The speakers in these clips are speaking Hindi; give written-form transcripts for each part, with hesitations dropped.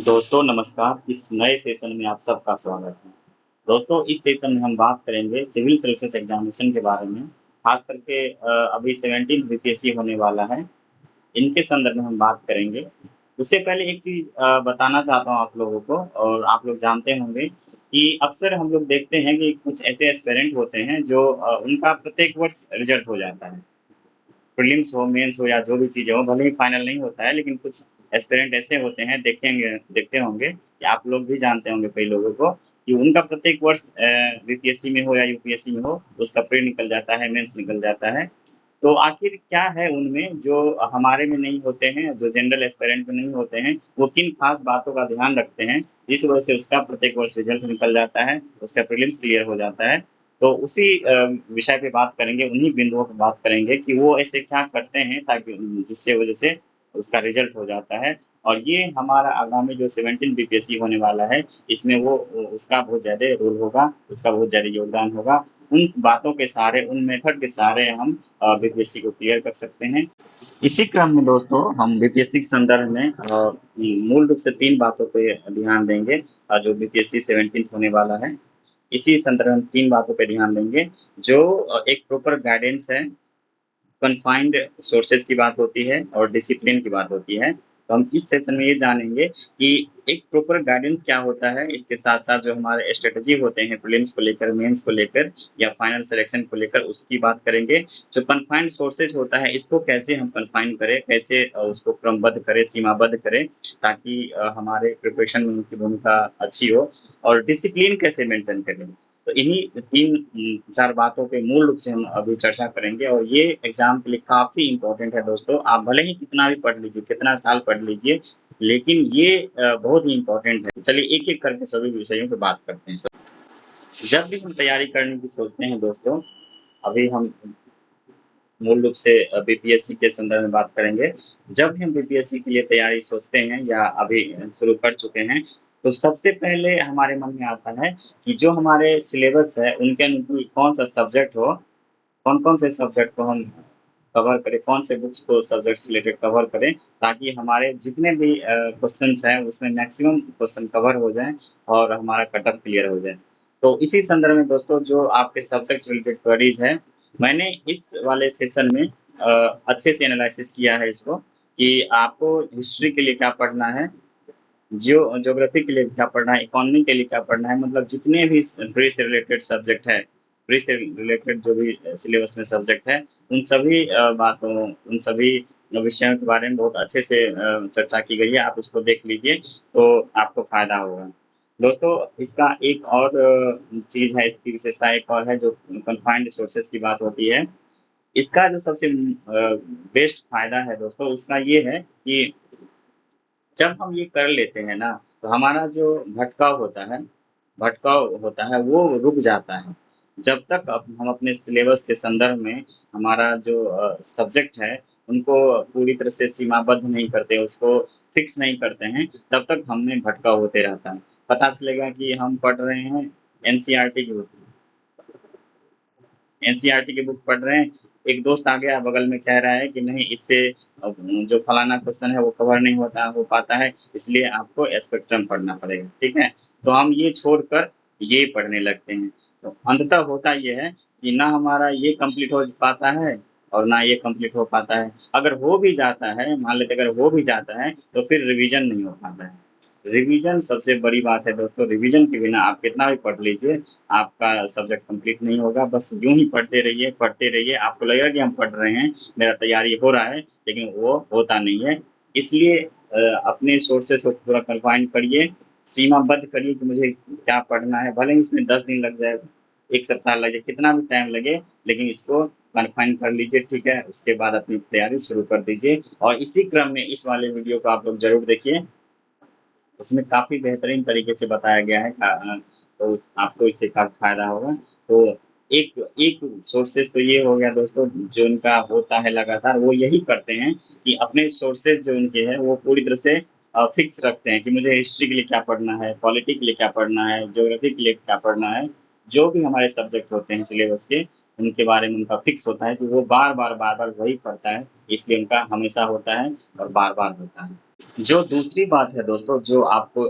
दोस्तों नमस्कार। इस नए सेशन में आप सबका स्वागत है। दोस्तों इस सेशन में हम बात करेंगे सिविल सर्विसेज एग्जामिनेशन के बारे में। खास करके अभी 17 बीपीएससी होने वाला है, इनके संदर्भ में हम बात करेंगे। उससे पहले एक चीज बताना चाहता हूँ आप लोगों को, और आप लोग जानते होंगे कि अक्सर हम लोग देखते हैं कि कुछ ऐसे एस्पिरेंट होते हैं जो उनका प्रत्येक वर्ष रिजल्ट हो जाता है। प्रीलिम्स हो, मेंस हो या जो भी चीज़ें हो, भले ही फाइनल नहीं होता है, लेकिन कुछ एस्पिरेंट ऐसे होते हैं, देखते होंगे कि आप लोग भी जानते होंगे कई लोगों को, कि उनका प्रत्येक वर्ष बीपीएससी में हो या यूपीएससी में हो, उसका प्री निकल जाता है, मेंस निकल जाता है। तो आखिर क्या है उनमें जो हमारे में नहीं होते हैं, जो जनरल एस्पिरेंट में नहीं होते हैं, वो किन खास बातों का ध्यान रखते हैं जिस वजह से उसका प्रत्येक वर्ष रिजल्ट निकल जाता है, उसका प्रीलिम्स क्लियर हो जाता है। तो उसी विषय पे बात करेंगे, उन्हीं बिंदुओं पे बात करेंगे कि वो ऐसे क्या करते हैं ताकि जिससे वजह से उसका रिजल्ट हो जाता है। और ये हमारा आगामी जो 17 बीपीएससी होने वाला है, इसमें वो उसका बहुत ज़्यादा रोल होगा, उसका बहुत ज़्यादा योगदान होगा। उन बातों के सहारे, उन मेथड के सहारे हम बीपीएससी को क्लियर कर सकते हैं। इसी क्रम में दोस्तों हम बीपीएससी के संदर्भ में मूल रूप से 3 बातों पे ध्यान देंगे, जो बीपीएससी 17 होने वाला है। इसी संदर्भ में 3 बातों पे ध्यान देंगे, जो एक प्रॉपर गाइडेंस है, कन्फाइंड सोर्सेज की बात होती है और डिसिप्लिन की बात होती है। तो हम इस सेशन में ये जानेंगे कि एक प्रॉपर गाइडेंस क्या होता है, इसके साथ-साथ जो हमारे स्ट्रैटेजी होते हैं प्रीलिम्स को लेकर, मेंस को लेकर या फाइनल सिलेक्शन को लेकर, उसकी बात करेंगे। जो कन्फाइंड सोर्सेज होता है, इसको कैसे हम कन्फाइन करें, कैसे उसको क्रमबद्ध करें, सीमाबद्ध करें, ताकि हमारे प्रिपरेशन में उनकी भूमिका अच्छी हो। और डिसिप्लिन कैसे मेंटेन करें। तो इन्हीं 3-4 बातों पे मूल रूप से हम अभी चर्चा करेंगे, और ये एग्ज़ाम के लिए काफ़ी इम्पोर्टेंट है दोस्तों। आप भले ही कितना भी पढ़ लीजिए, कितना साल पढ़ लीजिए, लेकिन ये बहुत ही इम्पोर्टेंट है। चलिए एक-एक करके सभी विषयों पे बात करते हैं। जब भी हम तैयारी करने की सोचते हैं दोस्तों, अभी हम मूल रूप से बीपीएससी के संदर्भ में बात करेंगे। जब भी हम बीपीएससी के लिए तैयारी सोचते हैं या अभी शुरू कर चुके हैं, तो सबसे पहले हमारे मन में आता है कि जो हमारे सिलेबस है, उनके अनुकूल कौन-सा सब्जेक्ट हो, कौन-कौन से सब्जेक्ट को हम कवर करें, कौन से बुक्स को सब्जेक्ट से रिलेटेड कवर करें, ताकि हमारे जितने भी क्वेश्चंस हैं, उसमें मैक्सिमम क्वेश्चन कवर हो जाएँ और हमारा कट ऑफ क्लियर हो जाए। तो इसी संदर्भ में दोस्तों, जो आपके सब्जेक्ट से रिलेटेड क्वेरीज़ हैं, मैंने इस वाले सेशन में अच्छे से एनालिसिस किया है इसको, कि आपको हिस्ट्री के लिए क्या पढ़ना है, ज्योग्राफी के लिए क्या पढ़ना है, इकोनॉमी के लिए क्या पढ़ना है, मतलब जितने भी प्री से रिलेटेड सब्जेक्ट है, प्री से रिलेटेड जो भी सिलेबस में सब्जेक्ट है, उन सभी बातों, उन सभी विषयों के बारे में बहुत अच्छे से चर्चा की गई है। आप इसको देख लीजिए तो आपको फायदा होगा। दोस्तों इसका एक और चीज़ है, इसकी विशेषता एक और है, जो कन्फाइंड सोर्सेज की बात होती है। इसका जो सबसे बेस्ट फायदा है दोस्तों, उसका ये है कि जब हम ये कर लेते हैं ना, तो हमारा जो भटकाव होता है वो रुक जाता है। जब तक हम अपने सिलेबस के संदर्भ में हमारा जो सब्जेक्ट है, उनको पूरी तरह से सीमाबद्ध नहीं करते, उसको फिक्स नहीं करते हैं, तब तक हमें भटकाव होते रहता है। पता चलेगा कि हम पढ़ रहे हैं एनसीईआरटी की बुक, एनसीईआरटी की बुक पढ़ रहे हैं, एक दोस्त आ गया बगल में कह रहा है कि नहीं, इससे जो फलाना क्वेश्चन है वो कवर नहीं हो पाता है, इसलिए आपको स्पेक्ट्रम पढ़ना पड़ेगा, ठीक है। तो हम ये छोड़कर ये पढ़ने लगते हैं। तो अंततः होता ये है कि ना हमारा ये कंप्लीट हो पाता है और ना ये कंप्लीट हो पाता है। अगर हो भी जाता है, मान लेते अगर हो भी जाता है, तो फिर रिवीजन नहीं हो पाता है। रिवीजन सबसे बड़ी बात है दोस्तों। रिवीजन के बिना आप कितना भी पढ़ लीजिए, आपका सब्जेक्ट कंप्लीट नहीं होगा। बस यूं ही पढ़ते रहिए, आपको लगेगा कि हम पढ़ रहे हैं, मेरा तैयारी हो रहा है, लेकिन वो होता नहीं है। इसलिए अपने सोर्सेस को पूरा कंफाइन करिए, सीमाबद्ध करिए कि मुझे क्या पढ़ना है। भले ही इसमें 10 दिन लग जाए, 1 सप्ताह लगे, कितना भी टाइम लगे, लेकिन इसको कन्फाइन कर लीजिए, ठीक है। उसके बाद अपनी तैयारी शुरू कर दीजिए, और इसी क्रम में इस वाले वीडियो को आप लोग जरूर देखिए। उसमें काफ़ी बेहतरीन तरीके से बताया गया है, तो आपको इससे काफ़ी फायदा होगा। तो एक एक सोर्सेज तो ये हो गया दोस्तों, जो इनका होता है लगातार, वो यही करते हैं कि अपने सोर्सेज जो इनके हैं वो पूरी तरह से फिक्स रखते हैं कि मुझे हिस्ट्री के लिए क्या पढ़ना है, पॉलिटी के लिए क्या पढ़ना है, ज्योग्राफी के लिए क्या पढ़ना है। जो भी हमारे सब्जेक्ट होते हैं सिलेबस के, उनके बारे में उनका फिक्स होता है कि वो बार बार वही पढ़ता है, इसलिए उनका हमेशा होता है और बार बार होता है। जो दूसरी बात है दोस्तों, जो आपको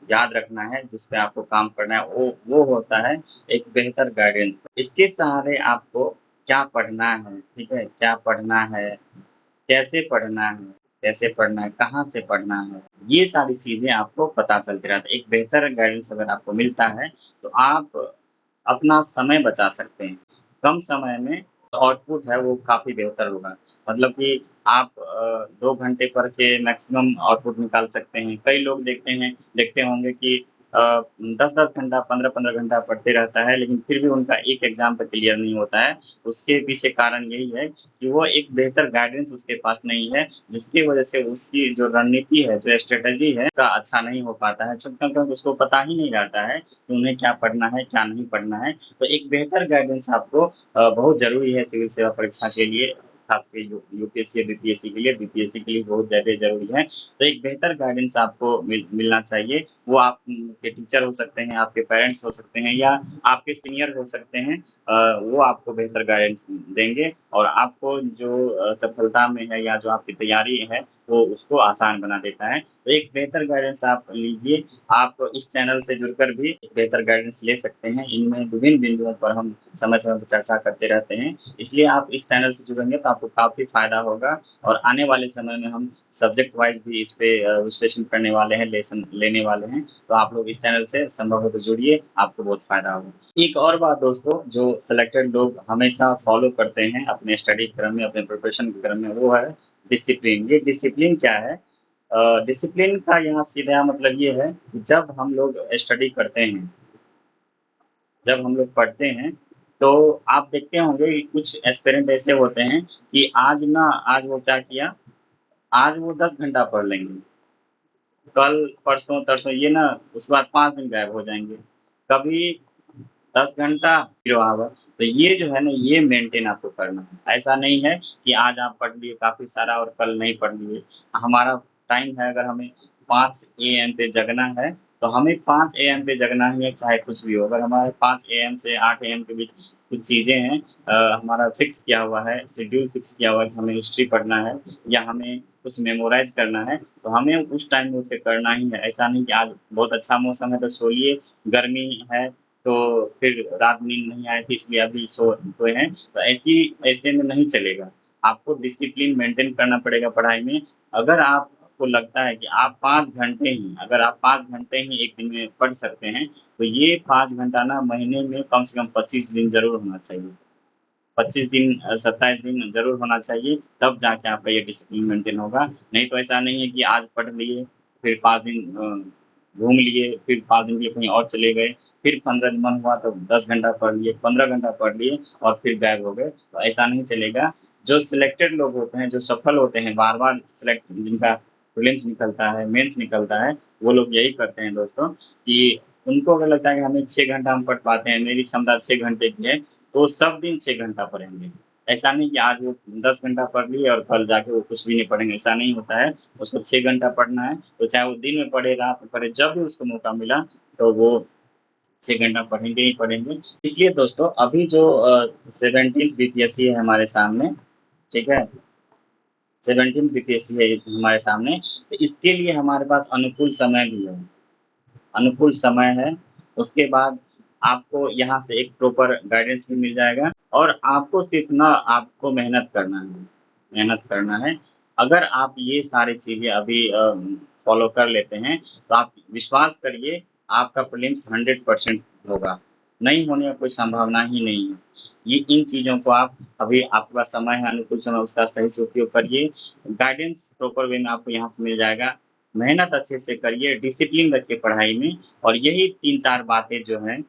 याद रखना है, जिस पे आपको काम करना है, वो होता है एक बेहतर गाइडेंस। इसके सहारे आपको क्या पढ़ना है, ठीक है, क्या पढ़ना है, कैसे पढ़ना है, कैसे पढ़ना है, कहाँ से पढ़ना है, ये सारी चीजें आपको पता चलती रहती है। एक बेहतर गाइडेंस अगर आपको मिलता है तो आप अपना समय बचा सकते हैं। कम समय में आउटपुट है वो काफ़ी बेहतर होगा। मतलब कि आप 2 घंटे पढ़ के मैक्सिमम आउटपुट निकाल सकते हैं। कई लोग देखते होंगे कि 10-10 घंटा, 15-15 घंटा पढ़ते रहता है, लेकिन फिर भी उनका एक एग्ज़ाम पे क्लियर नहीं होता है। उसके पीछे कारण यही है कि वो एक बेहतर गाइडेंस उसके पास नहीं है, जिसकी वजह से उसकी जो रणनीति है, जो स्ट्रैटेजी है, उसका अच्छा नहीं हो पाता है। क्योंकि उसको पता ही नहीं रहता है कि उन्हें क्या पढ़ना है, क्या नहीं पढ़ना है। तो एक बेहतर गाइडेंस आपको बहुत ज़रूरी है सिविल सेवा परीक्षा के लिए, खासकर यूपीएससी और बीपीएससी के लिए। बीपीएससी के लिए बहुत ज़्यादा ज़रूरी है। तो एक बेहतर गाइडेंस आपको मिलना चाहिए। वो आप के टीचर हो सकते हैं, आपके पेरेंट्स हो सकते हैं, या आपके सीनियर हो सकते हैं। वो आपको बेहतर गाइडेंस देंगे और आपको जो सफलता में है या जो आपकी तैयारी है, वो उसको आसान बना देता है। तो एक बेहतर गाइडेंस आप लीजिए। आप इस चैनल से जुड़कर भी एक बेहतर गाइडेंस ले सकते हैं। इनमें विभिन्न बिंदुओं पर हम समय-समय पर चर्चा करते रहते हैं। इसलिए आप इस चैनल से जुड़ेंगे तो आपको काफ़ी फ़ायदा होगा और आने वाले समय में हम सब्जेक्ट वाइज़ भी इस पे विश्लेषण करने वाले हैं, लेसन लेने वाले हैं। तो आप लोग इस चैनल से संभव हो तो जुड़िए, आपको बहुत फ़ायदा होगा। एक और बात दोस्तों, जो सिलेक्टेड लोग हमेशा फॉलो करते हैं अपने स्टडी क्रम में, अपने प्रिपरेशन के क्रम में, वो है डिसिप्लिन। ये डिसिप्लिन क्या है? डिसिप्लिन का यहाँ सीधा मतलब ये है कि जब हम लोग स्टडी करते हैं, जब हम लोग पढ़ते हैं, तो आप देखते होंगे कि कुछ एस्पिरेंट ऐसे होते हैं कि आज वो क्या किया, आज वो 10 घंटा पढ़ लेंगे, कल, परसों, तरसों ये ना उसके बाद 5 दिन गायब हो जाएँगे। कभी 10 घंटा 0 आवर। तो ये जो है ना, ये मेंटेन आपको करना है। ऐसा नहीं है कि आज आप पढ़ लिए काफ़ी सारा और कल नहीं पढ़ लिए। हमारा टाइम है, अगर हमें 5 एएम पे जगना है, तो हमें 5 एएम पे जगना ही है, चाहे कुछ भी हो। अगर हमारे 5 एएम से 8 एएम के बीच कुछ चीज़ें हैं, हमारा फिक्स किया हुआ है, शेड्यूल फिक्स किया हुआ है कि हमें हिस्ट्री पढ़ना है या हमें कुछ मेमोराइज़ करना है, तो हमें उस टाइम में उठ के करना ही है। ऐसा नहीं कि आज बहुत अच्छा मौसम है तो सो लिए, गर्मी है तो फिर रात नींद नहीं आई थी इसलिए अभी सोए हैं, तो ऐसे में नहीं चलेगा। आपको डिसिप्लिन मेंटेन करना पड़ेगा पढ़ाई में। अगर आपको लगता है कि आप 5 घंटे ही, अगर आप 5 घंटे ही एक दिन में पढ़ सकते हैं, तो ये 5 घंटा ना महीने में कम से कम 25 दिन ज़रूर होना चाहिए। 25 दिन 27 दिन ज़रूर होना चाहिए, तब जाके आपका ये डिसिप्लिन मेंटेन होगा। नहीं तो ऐसा नहीं है कि आज पढ़ लिए, फिर 5 दिन घूम लिए, फिर 5 दिन के लिए कहीं और चले गए, फिर 15 दिन मन हुआ तो 10 घंटा पढ़ लिए, 15 घंटा पढ़ लिए और फिर गायब हो गए, तो ऐसा नहीं चलेगा। जो सिलेक्टेड लोग होते हैं, जो सफल होते हैं, बार-बार सिलेक्ट जिनका प्रीलिम्स निकलता है, मेंस निकलता है, वो लोग यही करते हैं दोस्तों कि उनको अगर लगता है कि हमें 6 घंटा हम पढ़ पाते हैं, मेरी क्षमता 6 घंटे की है, तो सब दिन 6 घंटा पढ़ेंगे। ऐसा नहीं कि आज वो 10 घंटा पढ़ लिए और कल जाके वो कुछ भी नहीं पढ़ेंगे, ऐसा नहीं होता है। उसको 6 घंटा पढ़ना है, तो चाहे वो दिन में पढ़े, रात में पढ़े, जब भी उसको मौका मिला, तो वो 6 घंटा पढ़ेंगे ही पढ़ेंगे। इसलिए दोस्तों अभी जो 17th बीपीएससी है हमारे सामने, ठीक है? 17th बीपीएससी है हमारे सामने, तो इसके लिए हमारे पास अनुकूल समय भी है। अनुकूल समय है, उसके बाद आपको यहाँ से एक प्रॉपर गाइडेंस भी मिल जाएगा और आपको सिर्फ़ ना आपको मेहनत करना है, मेहनत करना है। अगर आप ये सारी चीज़ें अभी फ़ॉलो कर लेते हैं, तो आप विश्वास करिए आपका प्रीलिम्स 100% होगा। नहीं होने का कोई संभावना ही नहीं है। ये इन चीज़ों को आप अभी आपके पास समय है, अनुकूल समय, उसका सही से उपयोग करिए। गाइडेंस प्रॉपर वे में आपको यहाँ से मिल जाएगा। मेहनत अच्छे से करिए, डिसिप्लिन रखिए पढ़ाई में और यही 3-4 बातें जो हैं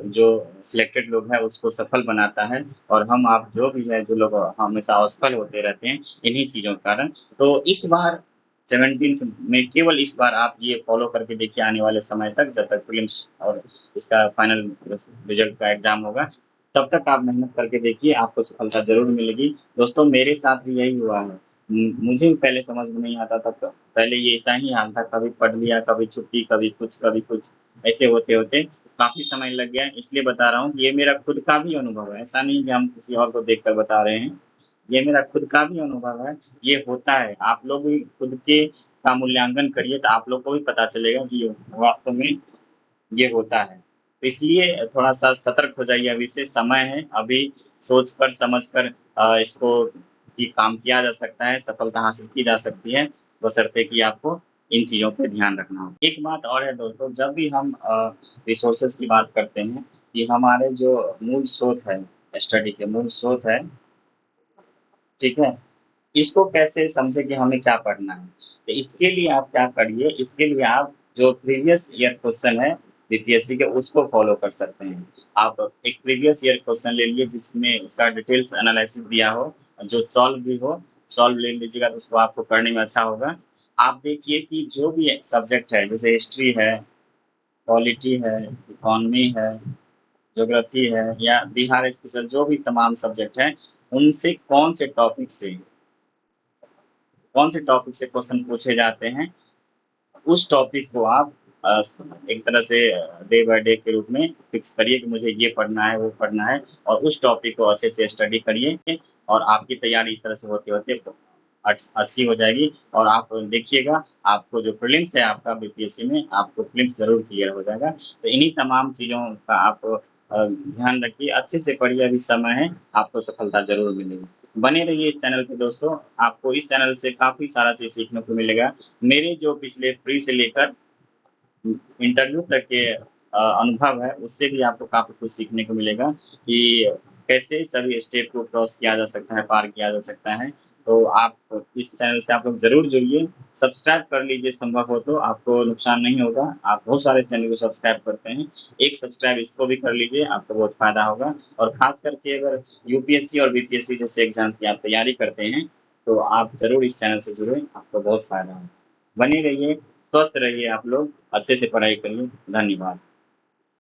जो सिलेक्टेड लोग हैं उसको सफल बनाता है और हम आप जो भी है, जो लोग हमेशा असफल होते रहते हैं, इन्हीं चीज़ों के कारण। तो इस बार 17th में केवल इस बार आप ये फ़ॉलो करके देखिए आने वाले समय तक, जब तक प्रीलिम्स और इसका फाइनल रिज़ल्ट का एग्ज़ाम होगा, तब तक आप मेहनत करके देखिए, आपको सफलता ज़रूर मिलेगी। दोस्तों मेरे साथ भी यही हुआ है। मुझे भी पहले समझ में नहीं आता था, पहले ये ऐसा ही हाल था, कभी पढ़ लिया, कभी छुट्टी, कभी कुछ, ऐसे होते-होते काफ़ी समय लग गया। इसलिए बता रहा हूँ कि ये मेरा खुद का भी अनुभव है, ऐसा नहीं कि हम किसी और को देखकर बता रहे हैं। ये मेरा खुद का भी अनुभव है, ये होता है। आप लोग भी खुद के का मूल्यांकन करिए तो आप लोग को भी पता चलेगा कि ये वास्तव में ये होता है। तो इसलिए थोड़ा-सा सतर्क हो जाइए, अभी से समय है, अभी सोच कर समझ कर इसको ये काम किया जा सकता है, सफलता हासिल की जा सकती है, बशर्ते कि आपको इन चीज़ों पे ध्यान रखना हो। एक बात और है दोस्तों, जब भी हम रिसोर्सेज़ की बात करते हैं, कि हमारे जो मूल स्रोत है, स्टडी के मूल स्रोत है, ठीक है? इसको कैसे समझे कि हमें क्या पढ़ना है? तो इसके लिए आप क्या करिए, इसके लिए आप जो प्रीवियस ईयर क्वेश्चन है बीपीएससी के, उसको फॉलो कर सकते हैं। आप एक प्रीवियस ईयर क्वेश्चन ले लीजिए जिसमें उसका डिटेल्स एनालिसिस दिया हो, जो सॉल्व भी हो, सॉल्व ले लीजिएगा तो उसको आपको करने में अच्छा होगा। आप देखिए कि जो भी सब्जेक्ट है, जैसे हिस्ट्री है, पॉलिटी है, इकोनॉमी है, ज्योग्राफी है या बिहार स्पेशल, जो भी तमाम सब्जेक्ट हैं, उनसे कौन से टॉपिक से क्वेश्चन पूछे जाते हैं, उस टॉपिक को आप एक तरह से डे बाय डे के रूप में फिक्स करिए कि मुझे ये पढ़ना है, वो पढ़ना है, और उस टॉपिक को अच्छे से स्टडी करिए, और आपकी तैयारी इस तरह से होते-होते अच्छी हो जाएगी, और आप देखिएगा आपको जो प्रीलिम्स है आपका बीपीएससी में, आपको प्रीलिम्स ज़रूर क्लियर हो जाएगा। तो इन्हीं तमाम चीज़ों का आप ध्यान रखिए, अच्छे से पढ़िए, अभी समय है, आपको सफलता ज़रूर मिलेगी। बने रहिए इस चैनल पे दोस्तों, आपको इस चैनल से काफ़ी सारा चीज़ सीखने को मिलेगा। मेरे जो पिछले प्री से लेकर इंटरव्यू तक के अनुभव है, उससे भी आपको काफ़ी कुछ सीखने को मिलेगा कि कैसे सभी स्टेप को क्रॉस किया जा सकता है, पार किया जा सकता है। तो आप इस चैनल से आप लोग ज़रूर जुड़िए, सब्सक्राइब कर लीजिए संभव हो तो, आपको नुकसान नहीं होगा। आप बहुत सारे चैनल को सब्सक्राइब करते हैं, एक सब्सक्राइब इसको भी कर लीजिए, आपको बहुत फ़ायदा होगा। और ख़ास करके अगर यूपीएससी और बीपीएससी जैसे एग्ज़ाम की आप तैयारी करते हैं, तो आप ज़रूर इस चैनल से जुड़ें, आपको बहुत फ़ायदा होगा। बने रहिए, स्वस्थ रहिए आप लोग, अच्छे से पढ़ाई करिए। धन्यवाद।